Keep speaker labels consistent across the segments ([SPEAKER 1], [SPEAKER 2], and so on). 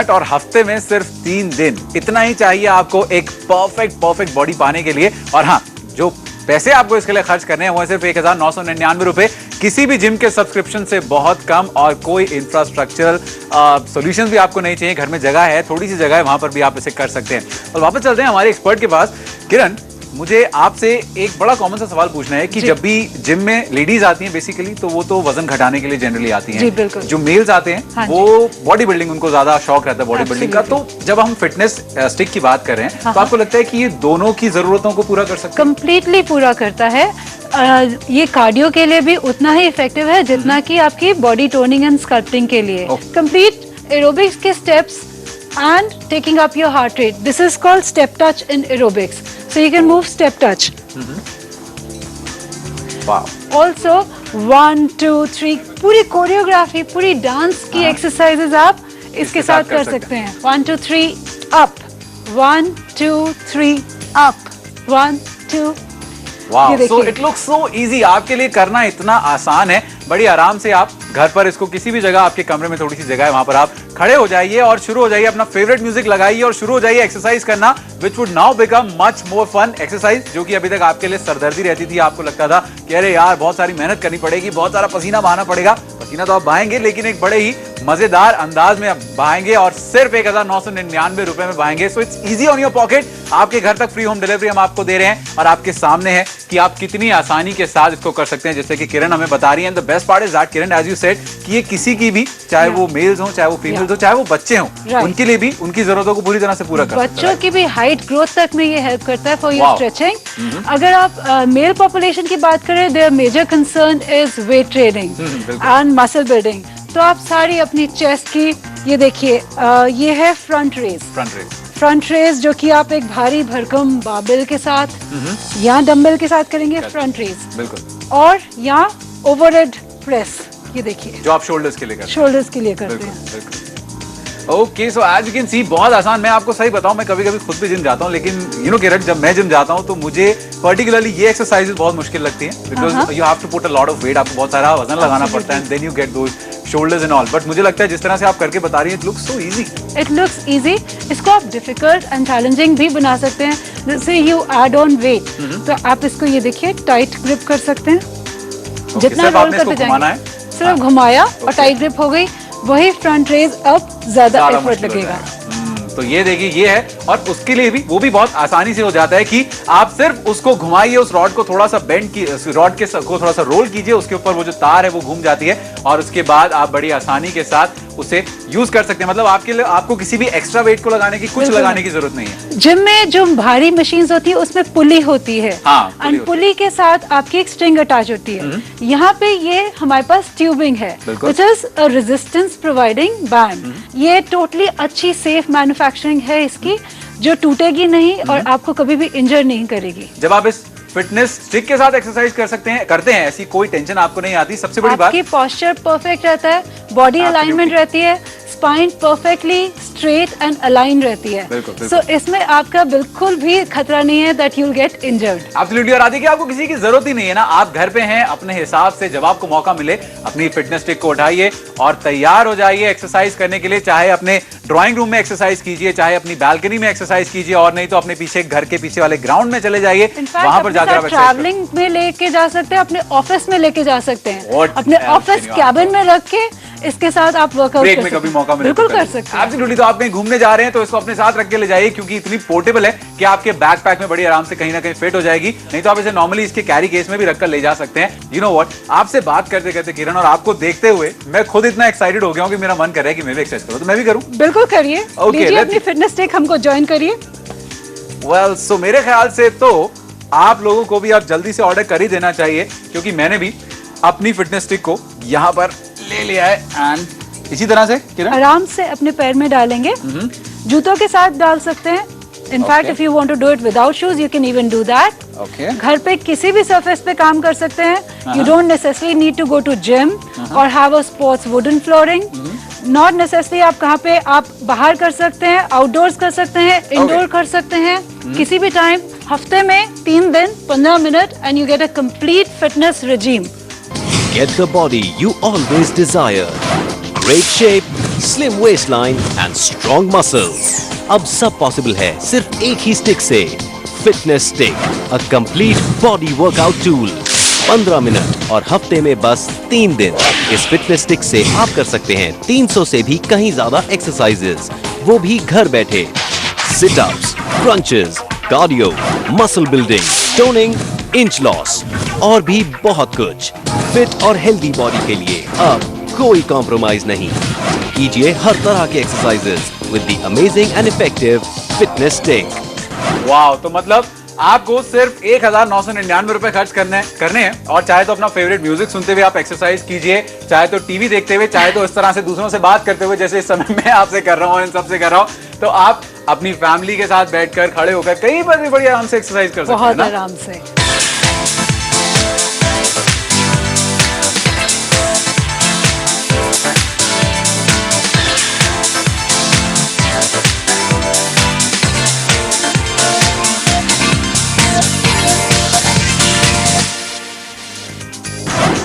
[SPEAKER 1] और हफ्ते में सिर्फ 3 दिन, इतना ही चाहिए आपको एक परफेक्ट बॉडी पाने के लिए। और हाँ, जो पैसे आपको इसके लिए खर्च करने हैं वो सिर्फ 1999 रुपए, किसी भी जिम के सब्सक्रिप्शन से बहुत कम, और कोई इंफ्रास्ट्रक्चरल सॉल्यूशन भी आपको नहीं चाहिए। घर में जगह है, थोड़ी सी जगह है, वहां पर भी आप इसे कर सकते हैं। और वापस चलते हैं हमारे एक्सपर्ट के पास। किरण, मुझे आपसे एक बड़ा कॉमन सा सवाल पूछना है कि जब भी जिम में लेडीज आती हैं बेसिकली, तो वो तो वजन घटाने के लिए जनरली आती हैं। जो मेल्स आते हैं वो बॉडी बिल्डिंग, उनको ज्यादा शौक रहता है बॉडी बिल्डिंग का। तो जब हम फिटनेस स्टिक की बात कर रहे हैं, तो आपको लगता है कि ये दोनों की जरूरतों को पूरा कर सकता है?
[SPEAKER 2] कंप्लीटली पूरा करता है। ये कार्डियो के लिए भी उतना ही इफेक्टिव है जितना कि आपकी बॉडी टोनिंग एंड स्कल्पटिंग के लिए। कंप्लीट एरोबिक्स के steps and taking up your heart rate. This is called step touch in aerobics. So you can move step touch.
[SPEAKER 1] Wow.
[SPEAKER 2] Also 1 2 3 पूरी कोरियोग्राफी, पूरी डांस की एक्सरसाइजेज आप इसके साथ कर सकते हैं। 1 2 3 up, 1 2 3 up, 1 2।
[SPEAKER 1] Wow, so it looks so easy. आपके लिए करना इतना आसान है। बड़ी आराम से आप घर पर इसको किसी भी जगह, आपके कमरे में थोड़ी सी जगह है, वहां पर आप खड़े हो जाइए और शुरू हो जाइए, अपना फेवरेट म्यूजिक लगाइए और शुरू हो जाइए एक्सरसाइज करना, which would now become much more fun exercise। जो कि अभी तक आपके लिए सरदर्दी रहती थी, आपको लगता था कि अरे यार बहुत सारी मेहनत करनी पड़ेगी, बहुत सारा पसीना बहाना पड़ेगा। पसीना तो आप बहाएंगे, लेकिन एक बड़े ही मजेदार अंदाज में आप बहाएंगे, और सिर्फ 1999 रुपए में बहाएंगे। So it's easy on your pocket. आपके घर तक फ्री होम डिलीवरी हम आपको दे रहे हैं, और आपके सामने है कि आप कितनी आसानी के साथ इसको कर सकते हैं, जैसे कि किरण हमें बता रही है। The best part is that Kiran, as you said, कि ये किसी की भी, चाहे वो मेल्स हो, चाहे वो फीमेल्स हो, चाहे वो बच्चे हों, उनके लिए भी उनकी जरूरतों को पूरी तरह से पूरा करता है।
[SPEAKER 2] बच्चों की भी हाइट ग्रोथ तक में ये हेल्प करता है फॉर योर स्ट्रेचिंग। अगर आप मेल पॉपुलेशन की बात करें, their major concern is weight training and muscle building. तो आप सारी अपनी चेस्ट की, ये देखिए, ये है फ्रंट रेज, जो कि आप एक भारी भरकम बारबेल के साथ या डंबल के साथ करेंगे। फ्रंट रेज
[SPEAKER 1] बिल्कुल,
[SPEAKER 2] और या ओवरहेड प्रेस, ये देखिए,
[SPEAKER 1] जो आप शोल्डर्स के लिए
[SPEAKER 2] करते हैं।
[SPEAKER 1] Okay, so as you can see, बहुत आसान। मैं आपको सही बताऊं, मैं कभी कभी खुद भी जिम जाता हूं, लेकिन यू नो किरण, जब मैं जिम जाता हूं तो मुझे पर्टिकुलरली ये एक्सरसाइजेस बहुत मुश्किल लगती हैं, because you have to put a lot of weight, आपको बहुत सारा वजन लगाना पड़ता है, then you get those shoulders and all. But मुझे लगता है जिस तरह से आप करके बता रही हैं, it looks so easy.
[SPEAKER 2] It looks easy. इसको आप डिफिकल्ट एंड चैलेंजिंग भी बना सकते हैं। जैसे यू ऐड ऑन वेट, तो आप इसको, ये देखिए, टाइट ग्रिप कर सकते हैं। जितना रोल करते जाएंगे, सिर्फ घुमाया और टाइट ग्रिप हो गई, वही फ्रंट रेज अब ज्यादा एफर्ट लगेगा।
[SPEAKER 1] तो ये देखिए, ये है, और उसके लिए भी वो भी बहुत आसानी से हो जाता है कि आप सिर्फ उसको घुमाइए, उस रॉड को थोड़ा सा बेंड की, रॉड के को थोड़ा सा रोल कीजिए, उसके ऊपर वो जो तार है वो घूम जाती है, और उसके बाद आप बड़ी आसानी के साथ उसे यूज कर सकते हैं। मतलब आपके लिए, आपको किसी भी एक्स्ट्रा वेट को लगाने की, कुछ लगाने की जरूरत नहीं है।
[SPEAKER 2] जिम में जो भारी मशीन्स होती है उसमें पुली होती है, एंड पुली के साथ आपकी एक स्ट्रिंग अटैच होती है। यहाँ पे ये हमारे पास ट्यूबिंग है, which is a resistance providing band. ये टोटली अच्छी सेफ मैन्युफैक्चरिंग है इसकी, जो टूटेगी नहीं और आपको कभी भी इंजर नहीं करेगी।
[SPEAKER 1] जब आप इस फिटनेस स्टिक के साथ एक्सरसाइज करते हैं, ऐसी कोई टेंशन आपको नहीं आती। सबसे बड़ी बात,
[SPEAKER 2] आपकी पोस्चर परफेक्ट रहता है, बॉडी अलाइनमेंट रहती है, spine perfectly straight and align रहती है। सो इसमें आपका बिल्कुल भी खतरा नहीं है that you will get injured.
[SPEAKER 1] Absolutely. और आदि की आपको किसी की जरूरत ही नहीं है ना, आप घर पे हैं, अपने हिसाब से जब आपको मौका मिले अपनी फिटनेस स्टिक को उठाइए और तैयार हो जाइए एक्सरसाइज करने के लिए। चाहे अपने ड्राइंग रूम में एक्सरसाइज कीजिए, चाहे अपनी बालकनी में एक्सरसाइज कीजिए, और नहीं तो अपने पीछे, घर के पीछे वाले ग्राउंड में चले जाइए, वहां पर जाकर
[SPEAKER 2] ट्रैवलिंग में लेके जा सकते हैं, अपने ऑफिस में लेके जा सकते हैं, अपने ऑफिस कैबिन में रख के इसके साथ आप वर्कआउट
[SPEAKER 1] ब्रेक में कभी मौका मिले
[SPEAKER 2] बिल्कुल कर सकते हैं।
[SPEAKER 1] एब्सोल्युटली। तो आप कहीं घूमने जा रहे हैं तो इसको अपने साथ रख के ले जाइए, क्योंकि इतनी पोर्टेबल है कि आपके बैकपैक में बड़ी आराम से कहीं ना कहीं फिट हो जाएगी। नहीं तो आप इसे नॉर्मली इसके कैरी केस में भी रखकर ले जा सकते हैं। यू नो व्हाट, आपसे बात करते करते किरण, और आपको देखते हुए मैं खुद इतना एक्साइटेड हो गया हूं कि मेरा मन कर रहा है कि मैं भी एक्सरसाइज करूं। तो मैं भी करूं?
[SPEAKER 2] बिल्कुल करिए। लीजिए अपनी फिटनेस स्टिक, हमको ज्वाइन करिए।
[SPEAKER 1] वेल, सो मेरे ख्याल से तो आप लोगों को भी आप जल्दी से ऑर्डर कर ही देना चाहिए, क्योंकि मैंने भी अपनी फिटनेस स्टिक को यहाँ पर ले लिया है। एंड इसी तरह से किरण
[SPEAKER 2] आराम से अपने पैर में डालेंगे, जूतों के साथ डाल सकते हैं। In fact, if you want to do it without shoes, you can even do that.
[SPEAKER 1] Okay.
[SPEAKER 2] घर पे किसी भी सरफेस पे काम कर सकते हैं. You don't necessarily need to go to gym or have a sports wooden flooring. Not necessarily आप कहाँ पे, आप बाहर कर सकते हैं, outdoors कर सकते हैं, indoor कर सकते हैं, किसी भी टाइम हफ्ते में 3 दिन 15 minute and you get a complete fitness regime.
[SPEAKER 3] Get the body you always desire. Great shape, slim waistline and strong muscles. अब सब पॉसिबल है सिर्फ एक ही स्टिक से। Fitness stick, a complete body workout tool. 15 minute और हफ्ते में बस 3 दिन। इस फिटनेस स्टिक से आप कर सकते हैं 300 से भी कहीं ज्यादा एक्सरसाइजेस, वो भी घर बैठे। Seat-ups, crunches, cardio, muscle building, toning, inch loss और भी बहुत कुछ। फिट और हेल्दी बॉडी के लिए अब कोई कॉम्प्रोमाइज नहीं। कीजिए हर तरह के exercises with the amazing and effective fitness stick.
[SPEAKER 1] वाह, तो मतलब आपको सिर्फ 1999 रुपए खर्च करने हैं और चाहे तो अपना फेवरेट म्यूजिक सुनते हुए आप एक्सरसाइज कीजिए, चाहे तो टीवी देखते हुए, चाहे तो इस तरह से दूसरों से बात करते हुए जैसे इस समय मैं आपसे कर रहा हूँ, इन सबसे कर रहा हूँ, तो आप अपनी फैमिली के साथ बैठकर खड़े होकर कहीं पर भी बड़ी आराम से एक्सरसाइज कर सकते हैं।
[SPEAKER 2] बहुत आराम से।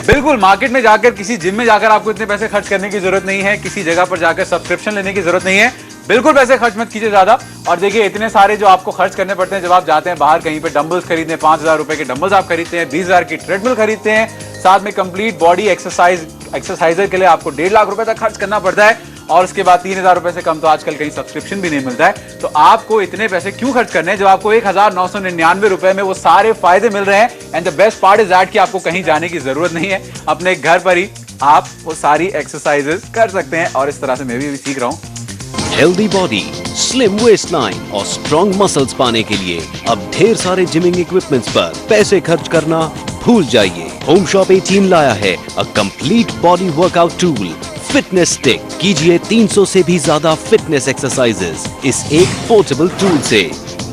[SPEAKER 1] बिल्कुल, मार्केट में जाकर किसी जिम में जाकर आपको इतने पैसे खर्च करने की जरूरत नहीं है, किसी जगह पर जाकर सब्सक्रिप्शन लेने की जरूरत नहीं है। बिल्कुल पैसे खर्च मत कीजिए ज्यादा। और देखिए इतने सारे जो आपको खर्च करने पड़ते हैं जब आप जाते हैं बाहर कहीं पे डंबल्स खरीदने, 5000 रुपए के डंबल्स आप खरीदते हैं, 20,000 की ट्रेडमिल खरीदते हैं, साथ में कंप्लीट बॉडी एक्सरसाइजर के लिए आपको 1.5 लाख रुपए तक खर्च करना पड़ता है और उसके बाद 3,000 रुपए से कम तो आजकल कहीं सब्सक्रिप्शन भी नहीं मिलता है। तो आपको इतने पैसे क्यों खर्च करने हैं जब आपको 1999 रुपए में वो सारे फायदे मिल रहे हैं। And the best part is that कि आपको कहीं जाने की जरूरत नहीं है, अपने घर पर ही आप वो सारी एक्सरसाइजेस कर सकते हैं। और इस तरह से मैं भी सीख रहा हूँ।
[SPEAKER 3] Healthy body, slim waistline और स्ट्रॉन्ग मसल्स पाने के लिए अब ढेर सारे जिमिंग इक्विपमेंट्स पर पैसे खर्च करना भूल जाइए। होम शॉप 18 लाया है a complete body workout tool, fitness stick. कीजिए 300 से भी ज्यादा फिटनेस एक्सरसाइजेस इस एक पोर्टेबल टूल से,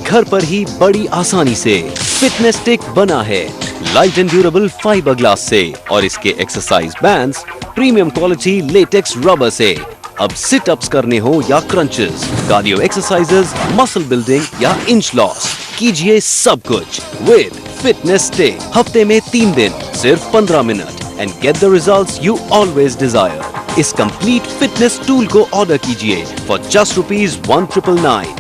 [SPEAKER 3] घर पर ही बड़ी आसानी से। फिटनेस स्टिक बना है light and durable fibre glass से और इसके exercise bands premium quality latex rubber से। अब सिट अप्स करने हो या crunches, cardio exercises, muscle building या इंच लॉस, कीजिए सब कुछ विद फिटनेस स्टिक। हफ्ते में 3 दिन, सिर्फ 15 minute and get the results you always desire. इस कंप्लीट फिटनेस टूल को ऑर्डर कीजिए फॉर जस्ट ₹1999।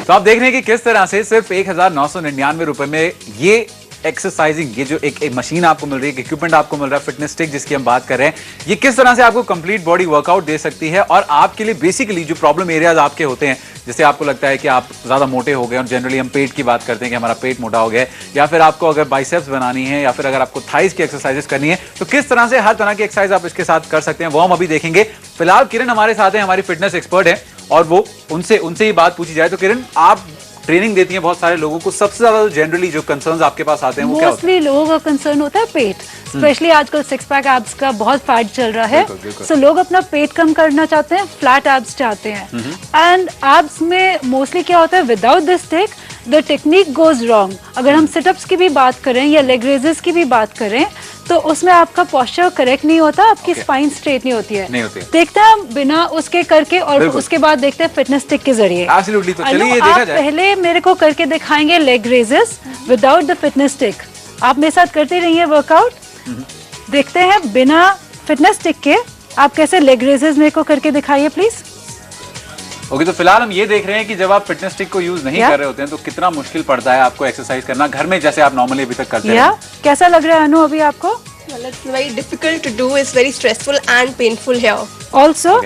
[SPEAKER 1] तो आप देख रहे हैं कि किस तरह से सिर्फ 1999 रुपए में ये एक्सरसाइजिंग, ये जो एक मशीन आपको मिल रही है, इक्विपमेंट आपको मिल रहा है, फिटनेस स्टिक जिसकी हम बात कर रहे हैं, ये किस तरह से आपको कंप्लीट बॉडी वर्कआउट दे सकती है। और आपके लिए बेसिकली जो प्रॉब्लम एरियाज आपके होते हैं, जैसे आपको लगता है कि आप ज्यादा मोटे हो गए, और जनरली हम पेट की बात करते हैं कि हमारा पेट मोटा हो गया है, या फिर आपको अगर बाइसेप्स बनानी है, या फिर अगर आपको थाइस की एक्सरसाइजेस करनी है, तो किस तरह से हर तरह की एक्सरसाइज आप इसके साथ कर सकते हैं वो हम अभी देखेंगे। फिलहाल किरण हमारे साथ है, हमारी फिटनेस एक्सपर्ट है, और वो उनसे ही बात पूछी जाए। तो किरण, आप ट्रेनिंग देती हैं बहुत सारे लोगों को, सबसे ज्यादा जनरली जो कंसर्न्स आपके पास आते हैं वो क्या होते हैं?
[SPEAKER 2] मोस्टली लोगों का कंसर्न होता है पेट, स्पेशली आजकल 6 पैक एब्स का बहुत फैट चल रहा है। सो लोग अपना पेट कम करना चाहते हैं, फ्लैट एब्स चाहते हैं। एंड एब्स में मोस्टली क्या होता है, without this stick the technique goes wrong. अगर हम सिटअप्स की भी बात करें या लेग रेजेस की भी बात करें तो उसमें आपका पोस्चर करेक्ट नहीं होता, आपकी स्पाइन स्ट्रेट नहीं होती है। देखते हैं हम बिना उसके करके, और उसके बाद देखते हैं फिटनेस स्टिक के जरिए।
[SPEAKER 1] एब्सोल्युटली। तो चलिए ये देखा जाए।
[SPEAKER 2] पहले मेरे को करके दिखाएंगे leg raises without the fitness stick. आप मेरे साथ करते रहिए वर्कआउट। देखते हैं बिना फिटनेस स्टिक के आप कैसे लेग रेजेस मेरे को करके दिखाइए प्लीज।
[SPEAKER 1] ओके, तो फिलहाल हम ये देख रहे हैं कि जब आप फिटनेस स्टिक को यूज नहीं कर रहे होते हैं तो कितना मुश्किल पड़ता है आपको एक्सरसाइज करना घर में, जैसे आप नॉर्मली अभी तक करते हैं।
[SPEAKER 2] कैसा लग रहा है अनु अभी आपको?
[SPEAKER 4] Well, it's very difficult to do. It's very stressful and painful here.
[SPEAKER 2] Also.